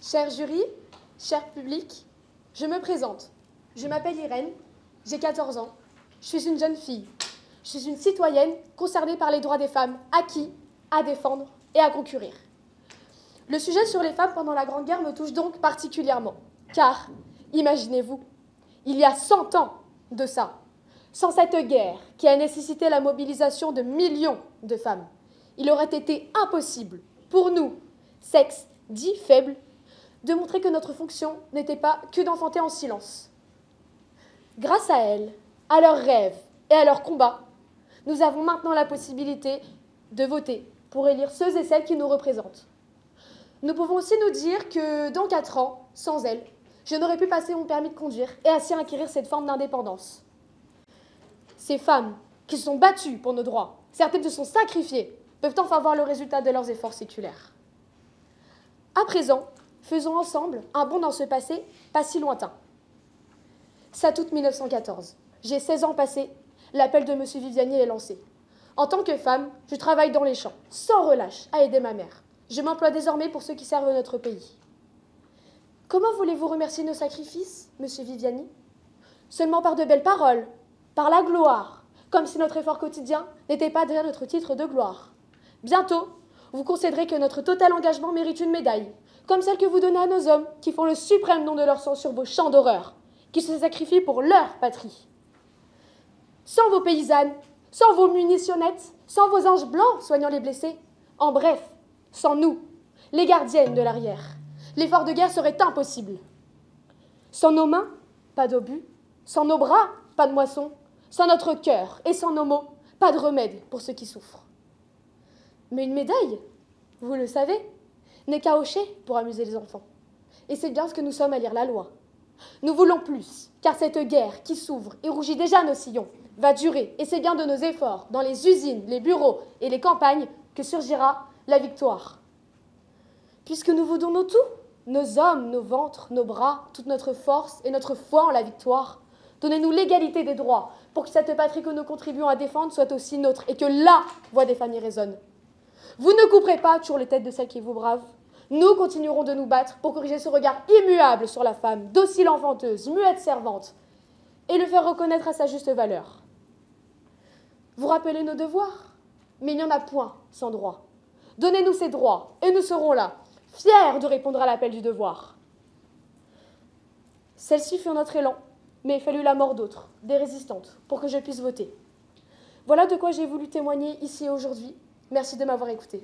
Cher jury, cher public, je me présente. Je m'appelle Irène, j'ai 14 ans. Je suis une jeune fille. Je suis une citoyenne concernée par les droits des femmes, acquis, à défendre et à concourir. Le sujet sur les femmes pendant la Grande Guerre me touche donc particulièrement. Car, imaginez-vous, il y a 100 ans de ça, sans cette guerre qui a nécessité la mobilisation de millions de femmes, il aurait été impossible pour nous, sexe dit faible, de montrer que notre fonction n'était pas que d'enfanter en silence. Grâce à elles, à leurs rêves et à leurs combats, nous avons maintenant la possibilité de voter pour élire ceux et celles qui nous représentent. Nous pouvons aussi nous dire que dans 4 ans, sans elles, je n'aurais pu passer mon permis de conduire et ainsi acquérir cette forme d'indépendance. Ces femmes qui se sont battues pour nos droits, certaines se sont sacrifiées, peuvent enfin voir le résultat de leurs efforts séculaires. À présent, faisons ensemble un bond dans ce passé pas si lointain. C'est août 1914. J'ai 16 ans passés, l'appel de M. Viviani est lancé. En tant que femme, je travaille dans les champs, sans relâche, à aider ma mère. Je m'emploie désormais pour ceux qui servent notre pays. Comment voulez-vous remercier nos sacrifices, M. Viviani? Seulement par de belles paroles, par la gloire, comme si notre effort quotidien n'était pas déjà notre titre de gloire. Bientôt, vous concéderez que notre total engagement mérite une médaille, comme celle que vous donnez à nos hommes qui font le suprême don de leur sang sur vos champs d'horreur, qui se sacrifient pour leur patrie. Sans vos paysannes, sans vos munitionnettes, sans vos anges blancs soignant les blessés, en bref, sans nous, les gardiennes de l'arrière, l'effort de guerre serait impossible. Sans nos mains, pas d'obus, sans nos bras, pas de moisson, sans notre cœur et sans nos mots, pas de remède pour ceux qui souffrent. Mais une médaille, vous le savez, n'est qu'à hocher pour amuser les enfants. Et c'est bien ce que nous sommes à lire la loi. Nous voulons plus, car cette guerre qui s'ouvre et rougit déjà nos sillons va durer, et c'est bien de nos efforts, dans les usines, les bureaux et les campagnes, que surgira la victoire. Puisque nous vous donnons tout, nos hommes, nos ventres, nos bras, toute notre force et notre foi en la victoire, donnez-nous l'égalité des droits pour que cette patrie que nous contribuons à défendre soit aussi nôtre et que la voix des familles résonne. Vous ne couperez pas toujours les têtes de celles qui vous bravent. Nous continuerons de nous battre pour corriger ce regard immuable sur la femme, docile enfanteuse, muette servante, et le faire reconnaître à sa juste valeur. Vous rappelez nos devoirs, mais il n'y en a point sans droit. Donnez-nous ces droits, et nous serons là, fiers de répondre à l'appel du devoir. Celle-ci fut notre élan, mais il fallut la mort d'autres, des résistantes, pour que je puisse voter. Voilà de quoi j'ai voulu témoigner ici aujourd'hui. Merci de m'avoir écouté.